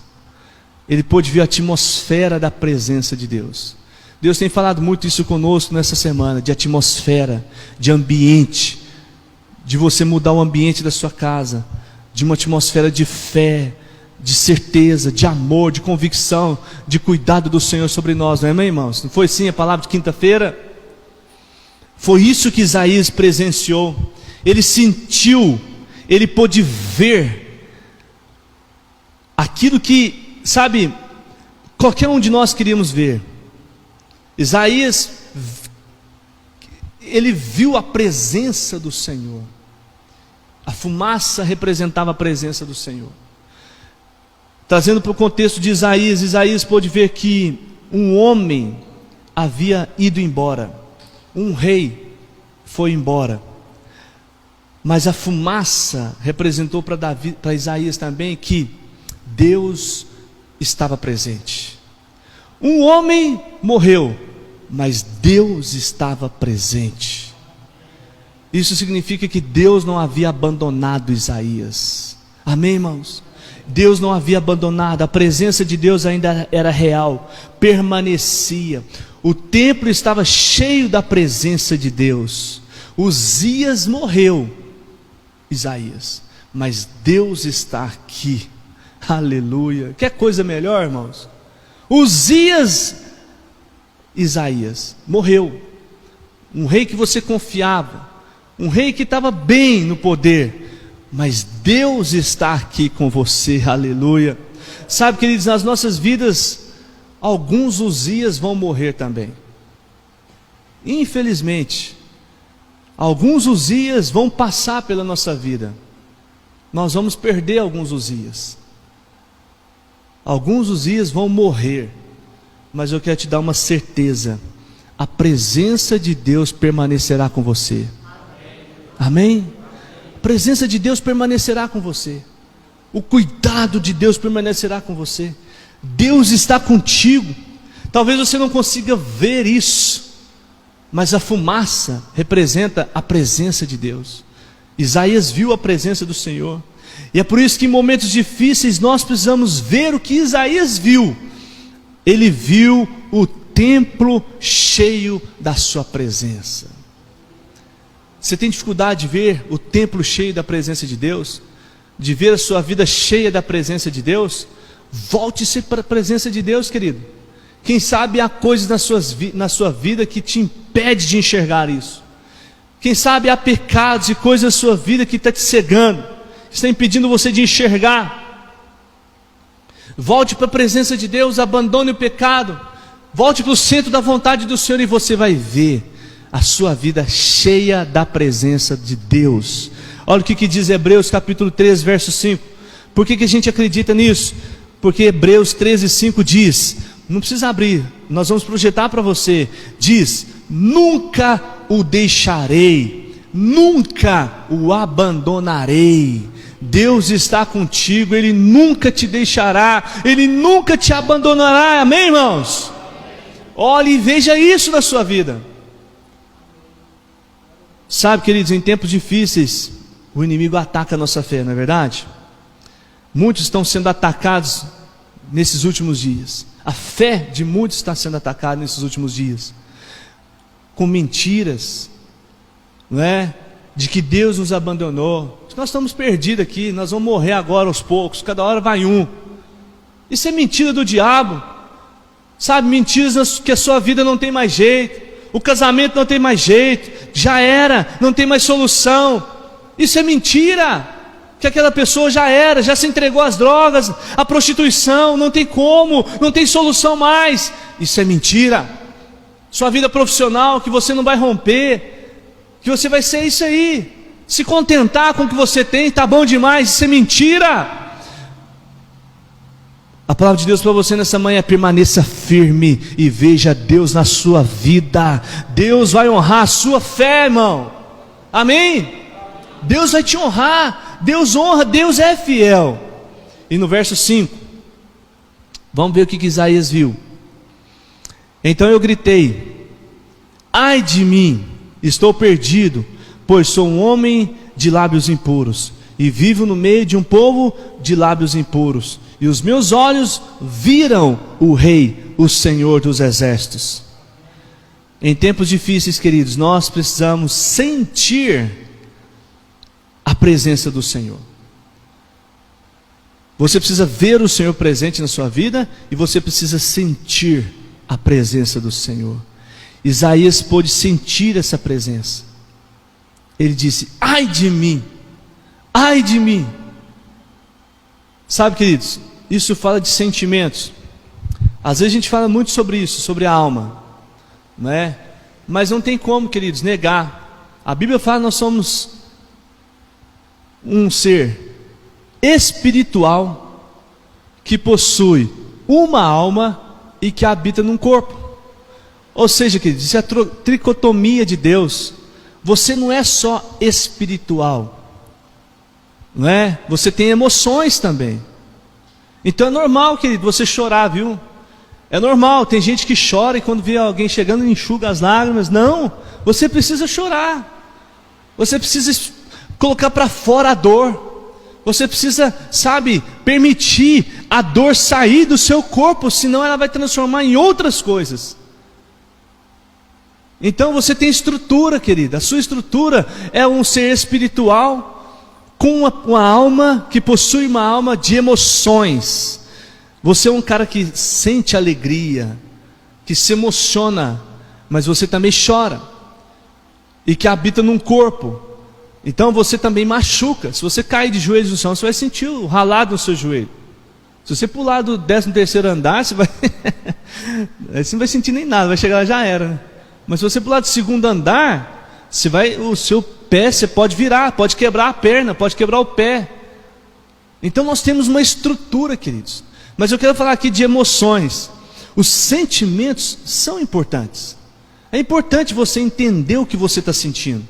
Ele pôde ver a atmosfera da presença de Deus. Deus tem falado muito isso conosco nessa semana, de atmosfera, de ambiente, de você mudar o ambiente da sua casa, de uma atmosfera de fé, de certeza, de amor, de convicção, de cuidado do Senhor sobre nós, não é, irmãos? Não foi assim a palavra de quinta-feira? Foi isso que Isaías presenciou. Ele sentiu, ele pôde ver aquilo que, sabe, qualquer um de nós queríamos ver. Isaías, ele viu a presença do Senhor. A fumaça representava a presença do Senhor. Trazendo para o contexto de Isaías, Isaías pôde ver que um homem havia ido embora, um rei foi embora, mas a fumaça representou para Isaías também que Deus estava presente. Um homem morreu, mas Deus estava presente. Isso significa que Deus não havia abandonado Isaías. Amém, irmãos? Deus não havia abandonado, a presença de Deus ainda era real, permanecia. O templo estava cheio da presença de Deus. Uzias morreu, Isaías, mas Deus está aqui. Aleluia. Quer coisa melhor, irmãos? Uzias, Isaías morreu. Um rei que você confiava, um rei que estava bem no poder, mas Deus está aqui com você. Aleluia. Sabe, queridos, nas nossas vidas, alguns Uzias vão morrer também. Infelizmente, alguns Uzias vão passar pela nossa vida. Nós vamos perder alguns Uzias. Alguns Uzias vão morrer, mas eu quero te dar uma certeza: a presença de Deus permanecerá com você. Amém? A presença de Deus permanecerá com você. O cuidado de Deus permanecerá com você. Deus está contigo. Talvez você não consiga ver isso, mas a fumaça representa a presença de Deus. Isaías viu a presença do Senhor. E é por isso que em momentos difíceis nós precisamos ver o que Isaías viu. Ele viu o templo cheio da sua presença. Você tem dificuldade de ver o templo cheio da presença de Deus? De ver a sua vida cheia da presença de Deus? Volte-se para a presença de Deus, querido. Quem sabe há coisas na sua vida que te impede de enxergar isso. Quem sabe há pecados e coisas na sua vida que está te cegando, está impedindo você de enxergar. Volte para a presença de Deus, abandone o pecado, volte para o centro da vontade do Senhor e você vai ver a sua vida cheia da presença de Deus. Olha o que diz Hebreus capítulo 3, verso 5. Por que a gente acredita nisso? Porque Hebreus 13, 5 diz, não precisa abrir, nós vamos projetar para você, diz: nunca o deixarei, nunca o abandonarei. Deus está contigo, Ele nunca te deixará, Ele nunca te abandonará, amém, irmãos? Olhe e veja isso na sua vida. Sabe, queridos, em tempos difíceis, o inimigo ataca a nossa fé, não é verdade? Muitos estão sendo atacados nesses últimos dias. A fé de muitos está sendo atacada nesses últimos dias, com mentiras, não é? De que Deus nos abandonou. Nós estamos perdidos aqui, nós vamos morrer agora aos poucos, cada hora vai um. Isso é mentira do diabo. Sabe, mentiras que a sua vida não tem mais jeito, o casamento não tem mais jeito, já era, não tem mais solução. Isso é mentira, que aquela pessoa já era, já se entregou às drogas, à prostituição, não tem como, não tem solução mais. Isso é mentira. Sua vida profissional, que você não vai romper, que você vai ser isso aí, se contentar com o que você tem, está bom demais. Isso é mentira. A palavra de Deus para você nessa manhã é: permaneça firme e veja Deus na sua vida. Deus vai honrar a sua fé, irmão. Amém? Deus vai te honrar. Deus honra, Deus é fiel. E no verso 5, vamos ver o que Isaías viu. Então eu gritei: ai de mim, estou perdido, pois sou um homem de lábios impuros, e vivo no meio de um povo de lábios impuros, e os meus olhos viram o Rei, o Senhor dos exércitos. Em tempos difíceis, queridos, nós precisamos sentir a presença do Senhor. Você precisa ver o Senhor presente na sua vida, e você precisa sentir a presença do Senhor. Isaías pôde sentir essa presença. Ele disse: ai de mim, ai de mim. Sabe, queridos, isso fala de sentimentos. Às vezes a gente fala muito sobre isso, sobre a alma, não é? Mas não tem como, queridos, negar. A Bíblia fala que nós somos um ser espiritual que possui uma alma e que habita num corpo. Ou seja, queridos, isso é a tricotomia de Deus. Você não é só espiritual, não é? Você tem emoções também. Então é normal, querido, você chorar, viu? É normal, tem gente que chora e quando vê alguém chegando enxuga as lágrimas. Não, você precisa chorar. Você precisa colocar para fora a dor. Você precisa, sabe, permitir a dor sair do seu corpo, senão ela vai transformar em outras coisas. Então você tem estrutura, querida. A sua estrutura é um ser espiritual com uma alma que possui uma alma de emoções. Você é um cara que sente alegria, que se emociona, mas você também chora, e que habita num corpo. Então você também machuca. Se você cair de joelhos no chão, você vai sentir o ralado no seu joelho. Se você pular do 13º andar, você não vai sentir nem nada, vai chegar lá, já era, né? Mas se você pular do 2º andar, o seu pé, você pode virar, pode quebrar a perna, pode quebrar o pé. Então nós temos uma estrutura, queridos. Mas eu quero falar aqui de emoções. Os sentimentos são importantes. É importante você entender o que você está sentindo.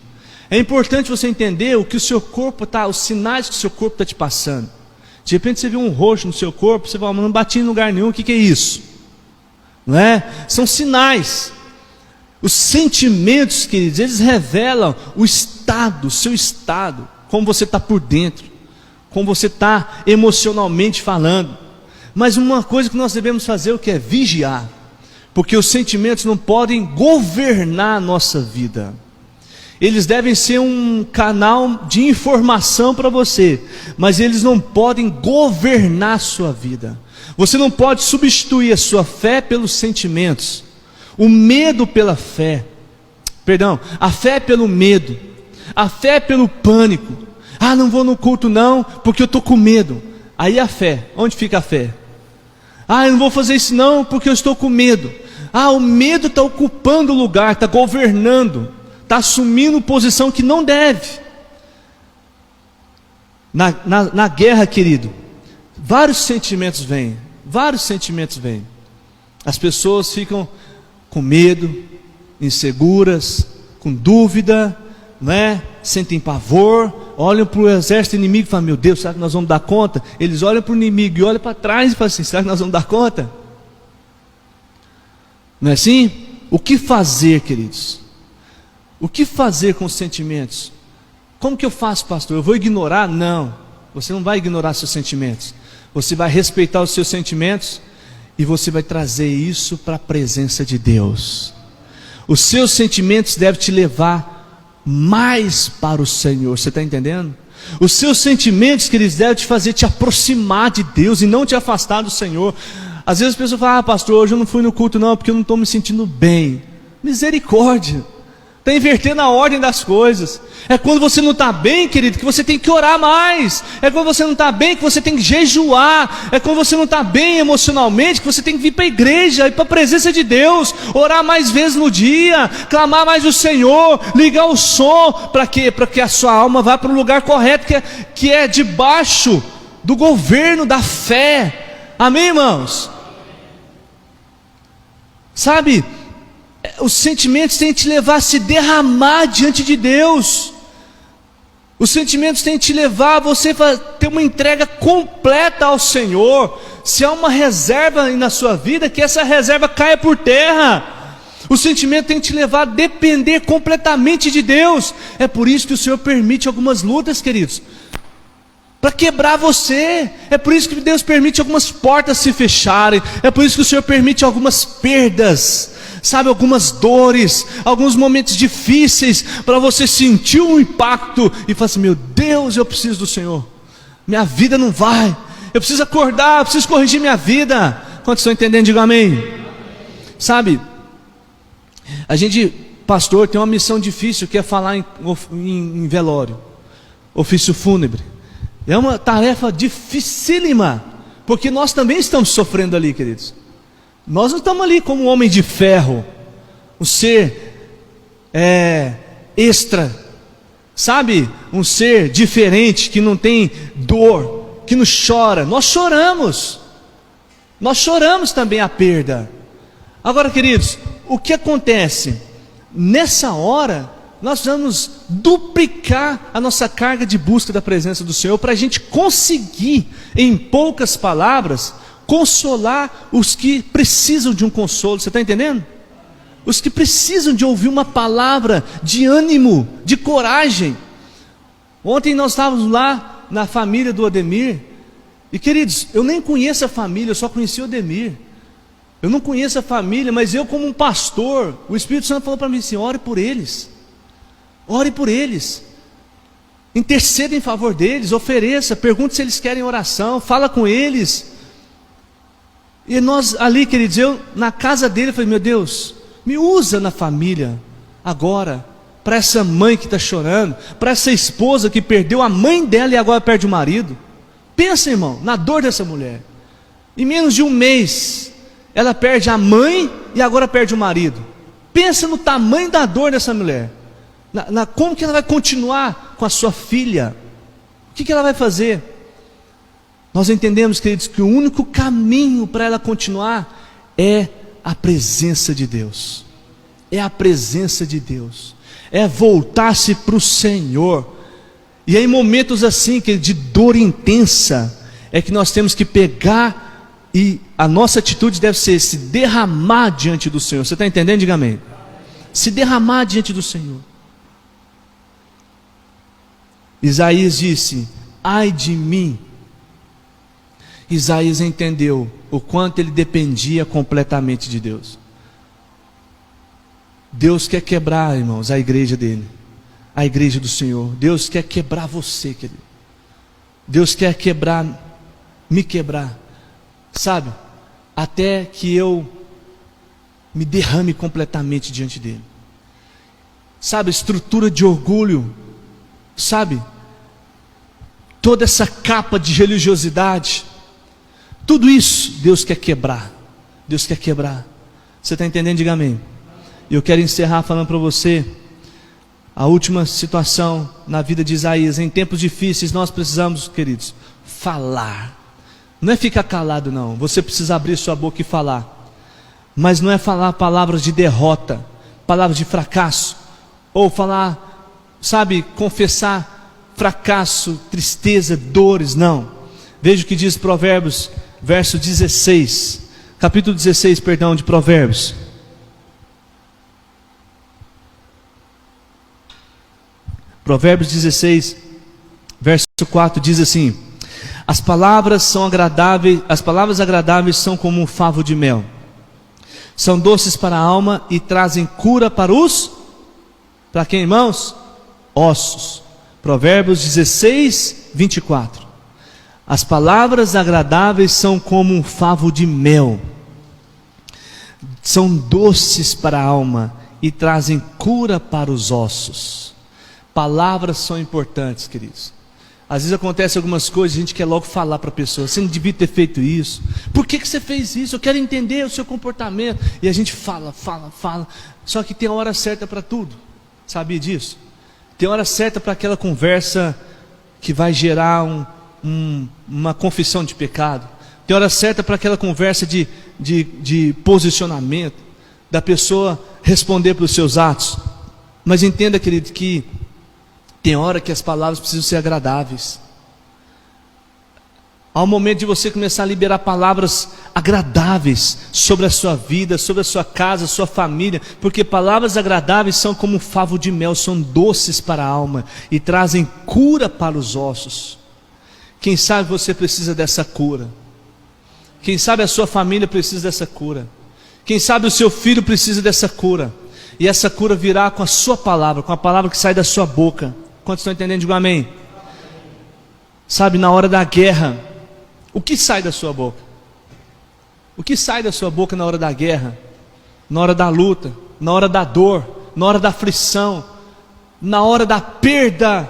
É importante você entender o que o seu corpo está, os sinais que o seu corpo está te passando. De repente você viu um roxo no seu corpo, você fala: não bati em lugar nenhum, o que é isso? Não é? São sinais. Os sentimentos, queridos, eles revelam o seu estado, como você está por dentro, como você está emocionalmente falando. Mas uma coisa que nós devemos fazer, o que é vigiar, porque os sentimentos não podem governar a nossa vida. Eles devem ser um canal de informação para você, mas eles não podem governar a sua vida. Você não pode substituir a sua fé pelos sentimentos, o medo pela fé, a fé pelo medo, a fé pelo pânico. Ah, não vou no culto não, porque eu estou com medo. Aí a fé, onde fica a fé? Ah, eu não vou fazer isso não, porque eu estou com medo. Ah, o medo está ocupando o lugar, está governando, está assumindo posição que não deve. Na guerra, querido, vários sentimentos vêm. As pessoas ficam com medo, inseguras, com dúvida, né? Sentem pavor, olham para o exército inimigo e falam: meu Deus, será que nós vamos dar conta? Eles olham para o inimigo e olham para trás e falam assim: será que nós vamos dar conta? Não é assim? O que fazer, queridos? O que fazer com os sentimentos? Como que eu faço, pastor? Eu vou ignorar? Não, você não vai ignorar seus sentimentos. Você vai respeitar os seus sentimentos e você vai trazer isso para a presença de Deus. Os seus sentimentos devem te levar mais para o Senhor. Você está entendendo? Os seus sentimentos, que eles devem te fazer te aproximar de Deus e não te afastar do Senhor. Às vezes as pessoas falam: ah, pastor, hoje eu não fui no culto não, porque eu não estou me sentindo bem. Misericórdia, está invertendo a ordem das coisas. É quando você não está bem, querido, que você tem que orar mais. É quando você não está bem, que você tem que jejuar. É quando você não está bem emocionalmente, que você tem que vir para a igreja, ir para a presença de Deus, orar mais vezes no dia, clamar mais o Senhor, ligar o som. Para quê? Para que a sua alma vá para o lugar correto, que é debaixo do governo da fé. Amém, irmãos? Sabe, os sentimentos têm que te levar a se derramar diante de Deus. Os sentimentos têm que te levar a você ter uma entrega completa ao Senhor. Se há uma reserva na sua vida, que essa reserva caia por terra. O sentimento tem que te levar a depender completamente de Deus. É por isso que o Senhor permite algumas lutas, queridos, para quebrar você. É por isso que Deus permite algumas portas se fecharem. É por isso que o Senhor permite algumas perdas, sabe, algumas dores, alguns momentos difíceis, para você sentir um impacto e falar assim: meu Deus, eu preciso do Senhor, minha vida não vai, eu preciso acordar, eu preciso corrigir minha vida. Quantos estão entendendo? Diga amém. Sabe, a gente, pastor, tem uma missão difícil, que é falar em velório, ofício fúnebre. É uma tarefa dificílima, porque nós também estamos sofrendo ali, queridos. Nós não estamos ali como um homem de ferro, um ser extra, sabe, um ser diferente, que não tem dor, que não chora. Nós choramos também a perda. Agora, queridos, o que acontece? Nessa hora, nós vamos duplicar a nossa carga de busca da presença do Senhor, para a gente conseguir, em poucas palavras, consolar os que precisam de um consolo. Você está entendendo? Os que precisam de ouvir uma palavra de ânimo, de coragem. Ontem nós estávamos lá na família do Ademir, e queridos, eu nem conheço a família, eu só conheci o Ademir. Eu não conheço a família, mas eu, como um pastor, o Espírito Santo falou para mim assim: ore por eles, interceda em favor deles, ofereça, pergunte se eles querem oração, fala com eles. E nós ali, queridos, eu na casa dele, falei: meu Deus, me usa na família agora, para essa mãe que está chorando, para essa esposa que perdeu a mãe dela e agora perde o marido. Pensa, irmão, na dor dessa mulher. Em menos de um mês, ela perde a mãe e agora perde o marido. Pensa no tamanho da dor dessa mulher. Como que ela vai continuar com a sua filha? O que ela vai fazer? Nós entendemos, queridos, que o único caminho para ela continuar é a presença de Deus. É a presença de Deus. É voltar-se para o Senhor. E é em momentos assim, que de dor intensa, é que nós temos que pegar, e a nossa atitude deve ser se derramar diante do Senhor. Você está entendendo? Diga amém. Se derramar diante do Senhor. Isaías disse: ai de mim. Isaías entendeu o quanto ele dependia completamente de Deus. Deus quer quebrar, irmãos, a igreja dele, a igreja do Senhor. Deus quer quebrar você, querido. Deus quer quebrar, me quebrar, sabe? Até que eu me derrame completamente diante dele. Sabe, estrutura de orgulho, sabe? Toda essa capa de religiosidade, tudo isso Deus quer quebrar. Deus quer quebrar. Você está entendendo? Diga amém. E eu quero encerrar falando para você a última situação na vida de Isaías. Em tempos difíceis nós precisamos, queridos, falar. Não é ficar calado não. Você precisa abrir sua boca e falar. Mas não é falar palavras de derrota, palavras de fracasso, ou falar, sabe, confessar fracasso, tristeza, dores, não. Veja o que diz Provérbios, verso 16, capítulo 16, perdão, de Provérbios. Provérbios 16, verso 4 diz assim: as palavras agradáveis são como um favo de mel, são doces para a alma e trazem cura para quem, irmãos? Ossos. Provérbios 16, 24. As palavras agradáveis são como um favo de mel, são doces para a alma e trazem cura para os ossos. Palavras são importantes, queridos. Às vezes acontece algumas coisas, a gente quer logo falar para a pessoa: você não devia ter feito isso, por que você fez isso? Eu quero entender o seu comportamento. E a gente fala. Só que tem a hora certa para tudo. Sabia disso? Tem hora certa para aquela conversa que vai gerar uma confissão de pecado. Tem hora certa para aquela conversa de posicionamento, da pessoa responder pelos seus atos. Mas entenda, querido, que tem hora que as palavras precisam ser agradáveis. Há um momento de você começar a liberar palavras agradáveis sobre a sua vida, sobre a sua casa, sua família, porque palavras agradáveis são como um favo de mel, são doces para a alma e trazem cura para os ossos. Quem sabe você precisa dessa cura. Quem sabe a sua família precisa dessa cura. Quem sabe o seu filho precisa dessa cura. E essa cura virá com a sua palavra, com a palavra que sai da sua boca. Quantos estão entendendo? Digo amém. Sabe, na hora da guerra, o que sai da sua boca? O que sai da sua boca na hora da guerra? Na hora da luta, na hora da dor, na hora da aflição, na hora da perda,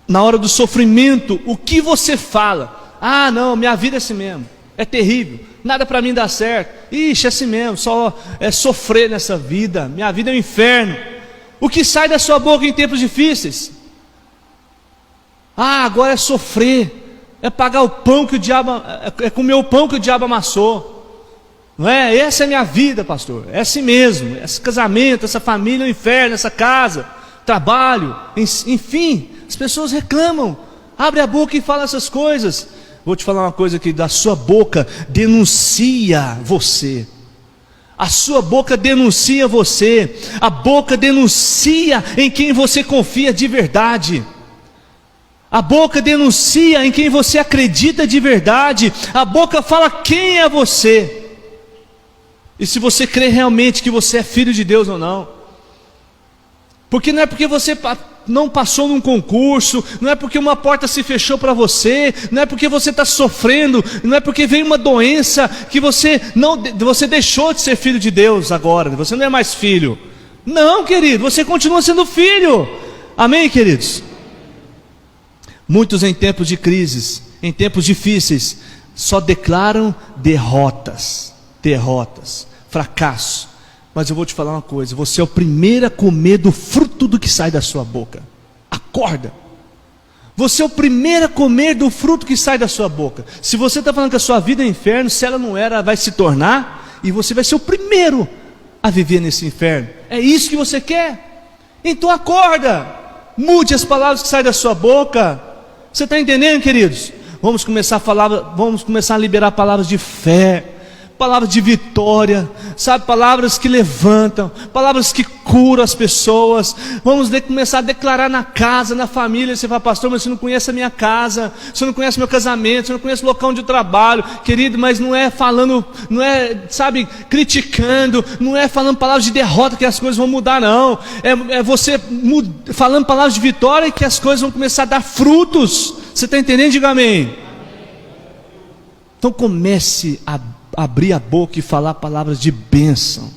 na hora do sofrimento, o que você fala? Ah, não, minha vida é assim mesmo, é terrível, nada para mim dá certo, ixi, é assim mesmo, só é sofrer nessa vida, minha vida é um inferno. O que sai da sua boca em tempos difíceis? Ah, agora é sofrer, é pagar o pão que o diabo, é comer o pão que o diabo amassou, não é? Essa é a minha vida, pastor, é assim mesmo, esse casamento, essa família é um inferno, essa casa, trabalho, enfim, as pessoas reclamam, abre a boca e fala essas coisas. Vou te falar uma coisa aqui, da sua boca denuncia você. A sua boca denuncia você. A boca denuncia em quem você confia de verdade. A boca denuncia em quem você acredita de verdade. A boca fala quem é você. E se você crê realmente que você é filho de Deus ou não. Porque não é porque você não passou num concurso, não é porque uma porta se fechou para você, não é porque você está sofrendo, não é porque veio uma doença que você deixou de ser filho de Deus agora, você não é mais filho. Não, querido, você continua sendo filho. Amém, queridos? Muitos em tempos de crises, em tempos difíceis, só declaram derrotas, fracasso. Mas eu vou te falar uma coisa: você é o primeiro a comer do fruto do que sai da sua boca. Acorda. Você é o primeiro a comer do fruto que sai da sua boca. Se você está falando que a sua vida é inferno, se ela não era, ela vai se tornar, e você vai ser o primeiro a viver nesse inferno. É isso que você quer? Então acorda. Mude as palavras que saem da sua boca. Você está entendendo, queridos? Vamos começar a liberar palavras de fé, palavras de vitória, sabe, palavras que levantam, palavras que curam as pessoas. Vamos começar a declarar na casa, na família. Você fala, pastor, mas você não conhece a minha casa, você não conhece meu casamento, você não conhece o local onde eu trabalho. Querido, mas não é falando, não é, sabe, criticando, não é falando palavras de derrota que as coisas vão mudar, não. É você falando palavras de vitória que as coisas vão começar a dar frutos. Você está entendendo? Diga amém. Então comece a abrir a boca e falar palavras de bênção.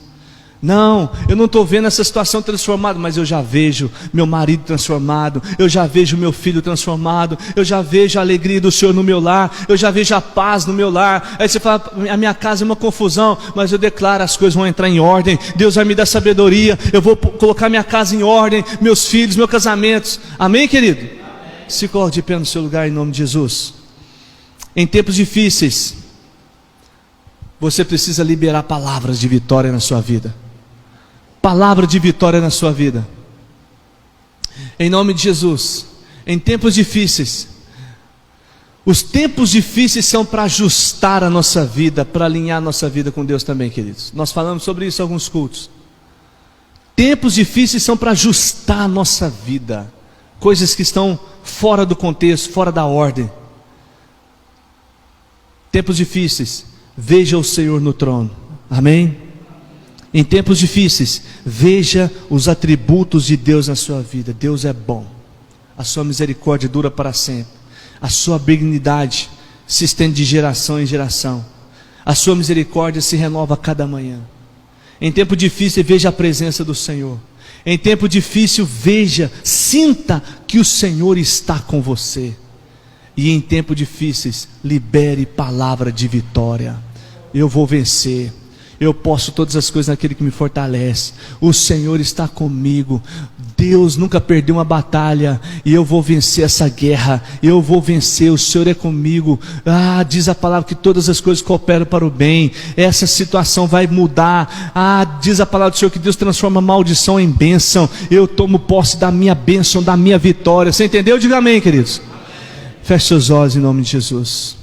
Não, eu não estou vendo essa situação transformada, mas eu já vejo meu marido transformado, eu já vejo meu filho transformado, eu já vejo a alegria do Senhor no meu lar, eu já vejo a paz no meu lar. Aí você fala, a minha casa é uma confusão, mas eu declaro, as coisas vão entrar em ordem, Deus vai me dar sabedoria, eu vou colocar minha casa em ordem, meus filhos, meus casamentos. Amém, querido? Amém. Se coloque de pé no seu lugar em nome de Jesus. Em tempos difíceis, você precisa liberar palavras de vitória na sua vida. Palavra de vitória na sua vida. Em nome de Jesus. Em tempos difíceis. Os tempos difíceis são para ajustar a nossa vida, para alinhar a nossa vida com Deus também, queridos. Nós falamos sobre isso em alguns cultos. Tempos difíceis são para ajustar a nossa vida. Coisas que estão fora do contexto, fora da ordem. Tempos difíceis, veja o Senhor no trono. Amém? Em tempos difíceis, veja os atributos de Deus na sua vida. Deus é bom, a sua misericórdia dura para sempre, a sua benignidade se estende de geração em geração, a sua misericórdia se renova a cada manhã. Em tempo difícil, veja a presença do Senhor. Em tempo difícil, veja, sinta que o Senhor está com você. E em tempos difíceis, libere palavra de vitória. Eu vou vencer. Eu posso todas as coisas naquele que me fortalece. O Senhor está comigo. Deus nunca perdeu uma batalha. E eu vou vencer essa guerra. Eu vou vencer. O Senhor é comigo. Diz a palavra que todas as coisas cooperam para o bem. Essa situação vai mudar. Diz a palavra do Senhor que Deus transforma a maldição em bênção. Eu tomo posse da minha bênção, da minha vitória. Você entendeu? Diga amém, queridos. Feche seus olhos em nome de Jesus.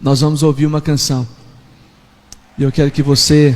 Nós vamos ouvir uma canção. E eu quero que você